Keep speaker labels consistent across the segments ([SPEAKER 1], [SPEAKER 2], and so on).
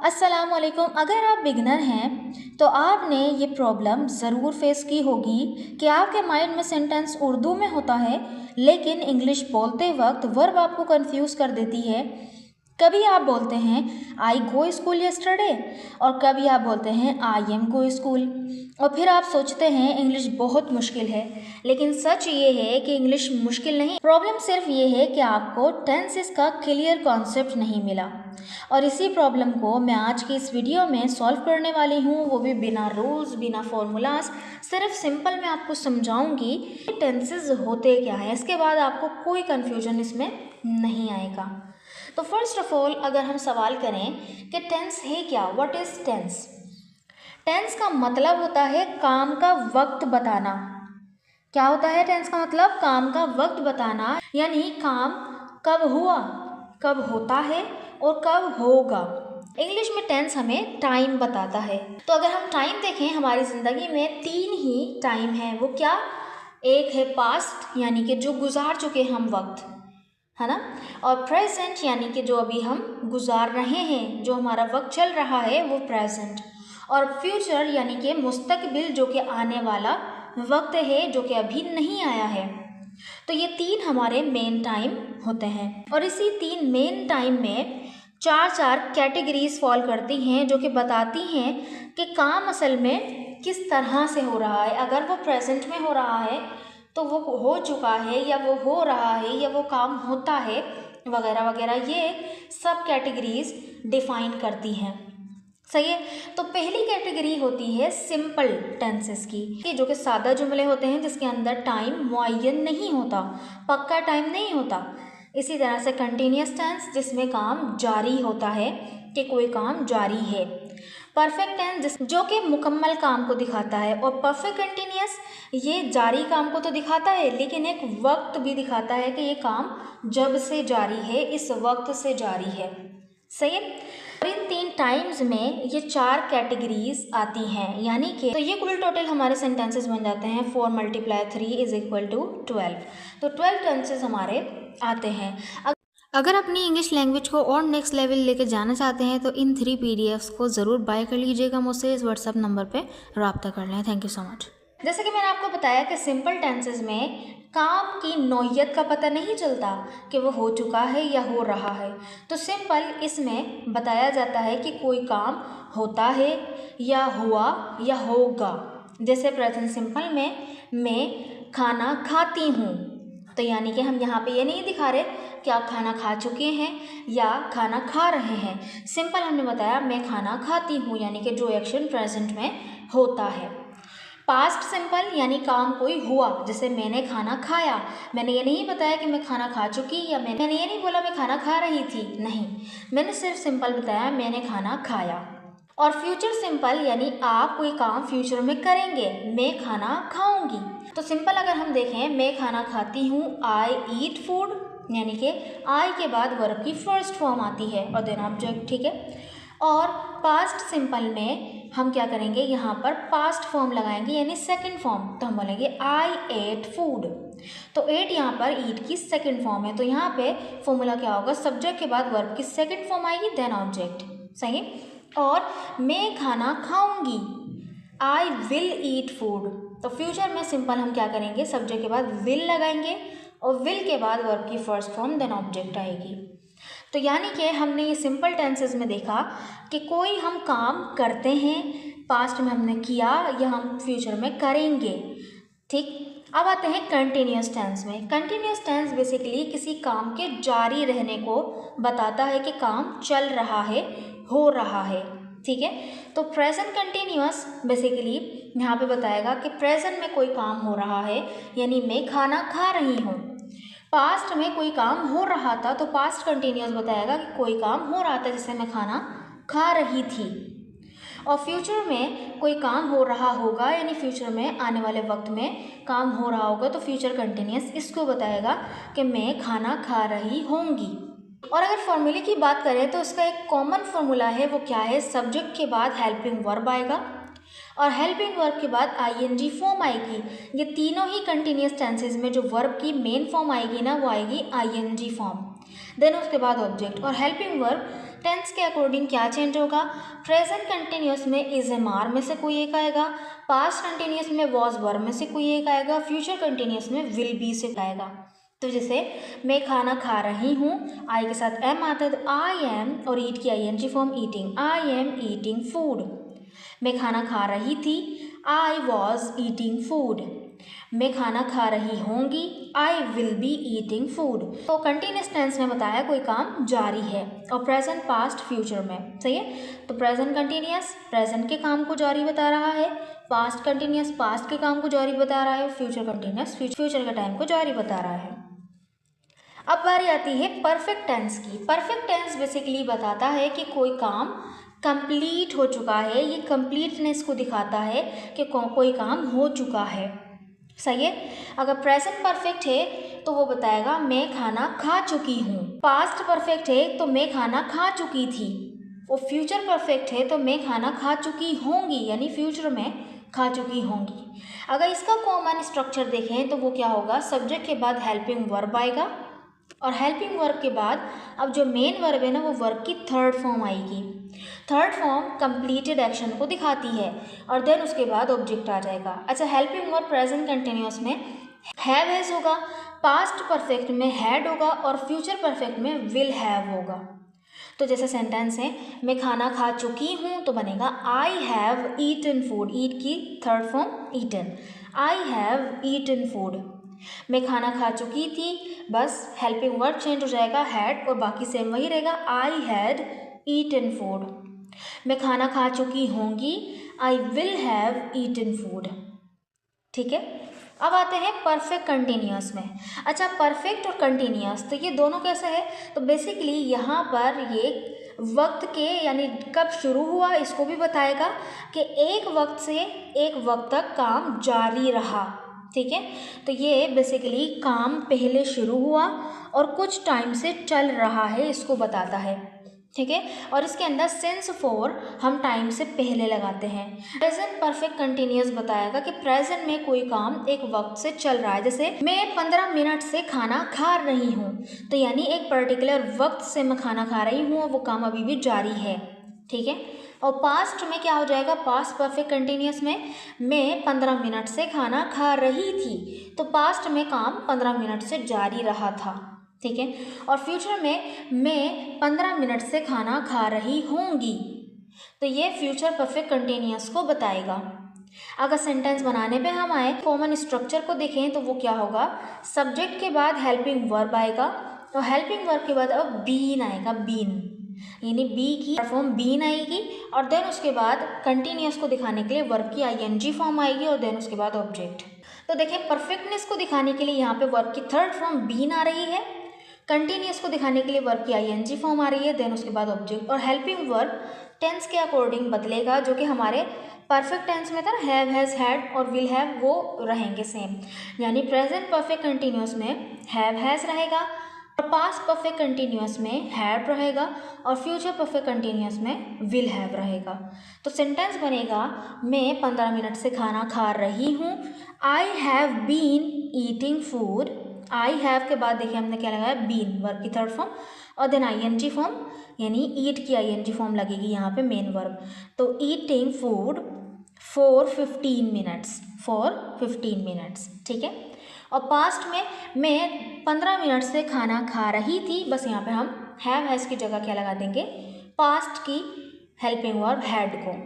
[SPEAKER 1] अस्सलामुअलैकुम। अगर आप बिगनर हैं तो आपने ये प्रॉब्लम ज़रूर फेस की होगी कि आपके माइंड में सेंटेंस उर्दू में होता है लेकिन इंग्लिश बोलते वक्त वर्ब आपको कंफ्यूज कर देती है। कभी आप बोलते हैं आई गो स्कूल यस्टरडे और कभी आप बोलते हैं आई एम गो स्कूल और फिर आप सोचते हैं इंग्लिश बहुत मुश्किल है। लेकिन सच ये है कि इंग्लिश मुश्किल नहीं, प्रॉब्लम सिर्फ ये है कि आपको टेंसेस का क्लियर कॉन्सेप्ट नहीं मिला। और इसी प्रॉब्लम को मैं आज की इस वीडियो में सॉल्व करने वाली हूँ, वो भी बिना रूल्स बिना फॉर्मूलाज। सिर्फ सिंपल मैं आपको समझाऊंगी कि टेंसेस होते क्या है, इसके बाद आपको कोई कन्फ्यूजन इसमें नहीं आएगा। तो फर्स्ट ऑफ ऑल अगर हम सवाल करें कि टेंस है क्या, व्हाट इज टेंस। टेंस का मतलब होता है काम का वक्त बताना। क्या होता है टेंस का मतलब? काम का वक्त बताना, यानी काम कब हुआ, कब होता है और कब होगा। इंग्लिश में टेंस हमें टाइम बताता है। तो अगर हम टाइम देखें, हमारी ज़िंदगी में 3 ही टाइम है। वो क्या? एक है पास्ट यानी कि जो गुजार चुके हम वक्त, है ना, और प्रेजेंट यानी कि जो अभी हम गुजार रहे हैं, जो हमारा वक्त चल रहा है वो प्रेजेंट, और फ्यूचर यानी कि मुस्तकबिल जो कि आने वाला वक्त है, जो कि अभी नहीं आया है। तो ये 3 हमारे मेन टाइम होते हैं और इसी 3 मेन टाइम में 4 कैटेगरीज फॉल करती हैं जो कि बताती हैं कि काम असल में किस तरह से हो रहा है। अगर वो प्रेजेंट में हो रहा है तो वो हो चुका है, या वो हो रहा है, या वो काम होता है, वगैरह वगैरह, ये सब कैटेगरीज डिफाइन करती हैं। सही है। तो पहली कैटेगरी होती है सिंपल टेंसेस की, जो कि सादा जुमले होते हैं जिसके अंदर टाइम मुअय्यन नहीं होता, पक्का टाइम नहीं होता। इसी तरह से कंटिन्यूस टेंस जिसमें काम जारी होता है कि कोई काम जारी है। परफेक्ट टेंस जो कि मुकम्मल काम को दिखाता है, और परफेक्ट कंटिन्यूस ये जारी काम को तो दिखाता है लेकिन एक वक्त भी दिखाता है कि ये काम जब से जारी है, इस वक्त से जारी है। सही है। इन 3 टाइम्स में ये 4 कैटेगरीज आती हैं, यानी कि तो ये कुल टोटल हमारे सेंटेंसेस बन जाते हैं 4 × 3 = 12। तो 12 टेंसेस हमारे आते हैं। अगर अपनी इंग्लिश लैंग्वेज को और नेक्स्ट लेवल लेकर जाना चाहते हैं तो इन 3 PDFs को ज़रूर बाय कर लीजिएगा मुझसे, इस व्हाट्सएप नंबर पे रब्ता कर लें। Thank you so much. जैसे कि मैंने आपको बताया कि सिंपल टेंसेस में काम की नौयत का पता नहीं चलता कि वो हो चुका है या हो रहा है। तो सिंपल इसमें बताया जाता है कि कोई काम होता है या हुआ या होगा। जैसे प्रेजेंट सिंपल में मैं खाना खाती हूँ, तो यानी कि हम यहाँ पे ये नहीं दिखा रहे कि आप खाना खा चुके हैं या खाना खा रहे हैं। सिंपल हमने बताया मैं खाना खाती हूँ, यानी कि जो एक्शन प्रेजेंट में होता है। पास्ट सिंपल यानी काम कोई हुआ, जैसे मैंने खाना खाया। मैंने ये नहीं बताया कि मैं खाना खा चुकी, या मैंने ये नहीं बोला मैं खाना खा रही थी, नहीं, मैंने सिर्फ सिंपल बताया मैंने खाना खाया। और फ्यूचर सिंपल यानी आप कोई काम फ्यूचर में करेंगे, मैं खाना खाऊंगी। तो सिंपल अगर हम देखें, मैं खाना खाती हूँ, आई ईट फूड, यानी कि आई के बाद वर्ब की फर्स्ट फॉर्म आती है और देन ऑब्जेक्ट, ठीक है। और पास्ट सिंपल में हम क्या करेंगे, यहाँ पर पास्ट फॉर्म लगाएंगे यानी सेकंड फॉर्म, तो हम बोलेंगे आई एट फूड। तो एट यहाँ पर ईट की सेकंड फॉर्म है, तो यहाँ पे फॉर्मूला क्या होगा, सब्जेक्ट के बाद वर्ब की सेकंड फॉर्म आएगी देन ऑब्जेक्ट। सही। और मैं खाना खाऊंगी, आई विल ईट फूड। तो फ्यूचर में सिंपल हम क्या करेंगे, सब्जेक्ट के बाद विल लगाएंगे और विल के बाद वर्ब की फर्स्ट फॉर्म देन ऑब्जेक्ट आएगी। तो यानी कि हमने ये सिंपल टेंसेस में देखा कि कोई हम काम करते हैं, पास्ट में हमने किया या हम फ्यूचर में करेंगे। ठीक। अब आते हैं कंटिन्यूस टेंस में। कंटिन्यूस टेंस बेसिकली किसी काम के जारी रहने को बताता है कि काम चल रहा है, हो रहा है। ठीक है। तो प्रेजेंट कंटिन्यूस बेसिकली यहाँ पे बताएगा कि प्रेजेंट में कोई काम हो रहा है, यानी मैं खाना खा रही हूँ। पास्ट में कोई काम हो रहा था तो पास्ट कंटिन्यूस बताएगा कि कोई काम हो रहा था, जैसे मैं खाना खा रही थी। और फ्यूचर में कोई काम हो रहा होगा, यानी फ्यूचर में आने वाले वक्त में काम हो रहा होगा, तो फ्यूचर कंटिन्यूस इसको बताएगा कि मैं खाना खा रही होंगी। और अगर फॉर्मूले की बात करें तो उसका एक कॉमन फॉर्मूला है, वो क्या है, सब्जेक्ट के बाद हेल्पिंग वर्ब आएगा और हेल्पिंग वर्ब के बाद आईएनजी फॉर्म आएगी। ये तीनों ही कंटिन्यूस टेंसेस में जो वर्ब की मेन फॉर्म आएगी ना, वो आएगी आईएनजी फॉर्म। देन उसके बाद ऑब्जेक्ट। और हेल्पिंग वर्ब टेंस के अकॉर्डिंग क्या चेंज होगा, प्रेजेंट कंटिन्यूस में इज एम आर में से कोई एक आएगा, पास्ट कंटिन्यूस में वॉज वर्ब में से कोई एक आएगा, फ्यूचर कंटिन्यूस में विल बी से आएगा। तो जैसे मैं खाना खा रही हूँ, आई के साथ एम आता है तो आई एम, और ईट की ING form eating, I am eating food. मैं खाना खा रही थी, आई वॉज ईटिंग फूड। मैं खाना खा रही होंगी, I will be eating food. तो कंटिन्यूस टेंस ने बताया कोई काम जारी है, और प्रेजेंट पास्ट फ्यूचर में, सही है। तो प्रेजेंट कंटिन्यूस प्रेजेंट के काम को जारी बता रहा है, पास्ट कंटिन्यूस पास्ट के काम को जारी बता रहा है, फ्यूचर कंटिन्यूस फ्यूचर के टाइम को जारी बता रहा है। अब बारी आती है परफेक्ट टेंस की। परफेक्ट टेंस बेसिकली बताता है कि कोई काम कंप्लीट हो चुका है, ये कंप्लीटनेस को दिखाता है कि कोई काम हो चुका है, सही है। अगर प्रेजेंट परफेक्ट है तो वो बताएगा मैं खाना खा चुकी हूँ, पास्ट परफेक्ट है तो मैं खाना खा चुकी थी, और फ्यूचर परफेक्ट है तो मैं खाना खा चुकी होंगी, यानी फ्यूचर में खा चुकी होंगी। अगर इसका कॉमन स्ट्रक्चर देखें तो वो क्या होगा, सब्जेक्ट के बाद हेल्पिंग वर्ब आएगा, और हेल्पिंग वर्ब के बाद अब जो मेन वर्ब है ना वो वर्ब की थर्ड फॉर्म आएगी। थर्ड फॉर्म कंप्लीटेड एक्शन को दिखाती है, और देन उसके बाद ऑब्जेक्ट आ जाएगा। अच्छा, हेल्पिंग वर्ब प्रेजेंट कंटिन्यूस में हैव हैज होगा, पास्ट परफेक्ट में हैड होगा, और फ्यूचर परफेक्ट में विल हैव होगा। तो जैसे सेंटेंस है मैं खाना खा चुकी हूँ तो बनेगा I have eaten food, eat की third form eaten, I have eaten food. मैं खाना खा चुकी थी, बस हेल्पिंग वर्ब चेंज हो जाएगा हैड, और बाकी सेम वही रहेगा, आई हैड ईटन फूड। मैं खाना खा चुकी होंगी, I will have eaten food. ठीक है, अब आते हैं परफेक्ट कंटिन्यूस में। अच्छा, परफेक्ट और कंटिन्यूस तो ये दोनों कैसे है, तो बेसिकली यहाँ पर ये वक्त के यानी कब शुरू हुआ इसको भी बताएगा कि एक वक्त से एक वक्त तक काम जारी रहा। ठीक है, तो ये बेसिकली काम पहले शुरू हुआ और कुछ टाइम से चल रहा है इसको बताता है। ठीक है, और इसके अंदर सिंस फॉर हम टाइम से पहले लगाते हैं। प्रेजेंट परफेक्ट कंटिन्यूस बताएगा कि प्रेजेंट में कोई काम एक वक्त से चल रहा है, जैसे मैं 15 मिनट से खाना खा रही हूँ, तो यानी एक पर्टिकुलर वक्त से मैं खाना खा रही हूँ और वो काम अभी भी जारी है। ठीक है, और पास्ट में क्या हो जाएगा, पास्ट परफेक्ट कंटिन्यूस में मैं 15 मिनट से खाना खा रही थी, तो पास्ट में काम 15 मिनट से जारी रहा था। ठीक है, और फ्यूचर में मैं 15 मिनट से खाना खा रही होंगी, तो ये फ्यूचर परफेक्ट कंटिन्यूस को बताएगा। अगर सेंटेंस बनाने पे हम आए, कॉमन स्ट्रक्चर को देखें तो वो क्या होगा, सब्जेक्ट के बाद हेल्पिंग वर्ब आएगा, और हेल्पिंग वर्ब के बाद अब बीन आएगा, बीन यानी बी की फॉर्म बीन आएगी, और देन उसके बाद कंटिन्यूस को दिखाने के लिए वर्ब की ING फॉर्म आएगी, और देन उसके बाद ऑब्जेक्ट। तो देखिए, परफेक्टनेस को दिखाने के लिए यहाँ पे वर्ब की थर्ड फॉर्म बीन आ रही है, कंटिन्यूस को दिखाने के लिए वर्ब की ING फॉर्म आ रही है, देन उसके बाद ऑब्जेक्ट। और हेल्पिंग वर्ब टेंस के अकॉर्डिंग बदलेगा, जो कि हमारे परफेक्ट टेंस में था ना, हैव हैज हैड और विल हैव, वो रहेंगे सेम। यानी प्रेजेंट परफेक्ट कंटिन्यूस में हैव हैज रहेगा, और पास्ट परफेक्ट कंटिन्यूस में हैड रहेगा, और फ्यूचर परफेक्ट कंटिन्यूस में विल हैव रहेगा। तो सेंटेंस बनेगा मैं 15 मिनट से खाना खा रही हूँ, I have been eating food. I have के बाद देखिए हमने क्या लगाया, बीन वर्ब की थर्ड फॉर्म, और देन ING फॉर्म यानी ईट की ING फॉर्म लगेगी यहाँ पे मेन वर्ब। तो eating food for 15 minutes, for 15 minutes. ठीक है, और पास्ट में मैं 15 मिनट से खाना खा रही थी, बस यहाँ पे हम हैव हैज की जगह क्या लगा देंगे, पास्ट की हेल्पिंग वर्ब हैड को।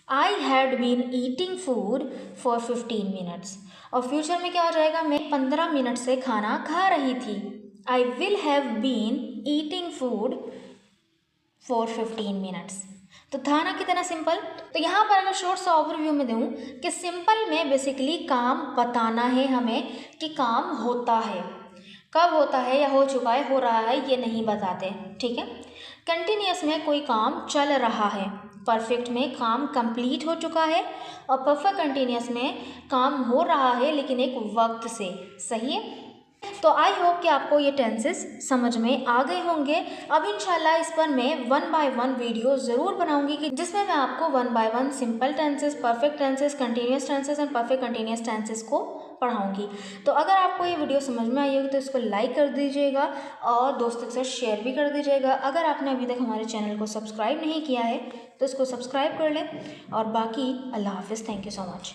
[SPEAKER 1] I had been eating food for 15 minutes, और फ्यूचर में क्या हो जाएगा, मैं 15 मिनट से खाना खा रही थी, I will have been eating food for 15 minutes. तो था ना कितना सिंपल। तो यहाँ पर अगर शॉर्ट सा ओवरव्यू में दूँ कि सिंपल में बेसिकली काम बताना है हमें कि काम होता है, कब होता है या हो चुका है, हो रहा है, ये नहीं बताते। ठीक है, कंटिन्यूस में कोई काम चल रहा है, परफेक्ट में काम कंप्लीट हो चुका है, और परफेक्ट कंटिन्यूस में काम हो रहा है लेकिन एक वक्त से। सही है, तो आई होप कि आपको ये टेंसेस समझ में आ गए होंगे। अब इंशाल्लाह इस पर मैं 1 बाय 1 वीडियो ज़रूर बनाऊंगी कि जिसमें मैं आपको 1 by 1 simple tenses, perfect tenses, continuous tenses and perfect continuous tenses को पढ़ाऊँगी। तो अगर आपको ये वीडियो समझ में आई होगी तो इसको लाइक कर दीजिएगा और दोस्तों के साथ शेयर भी कर दीजिएगा। अगर आपने अभी तक हमारे चैनल को सब्सक्राइब नहीं किया है तो इसको सब्सक्राइब कर लें। और बाकी अल्लाह हाफ़िज़। Thank you so much.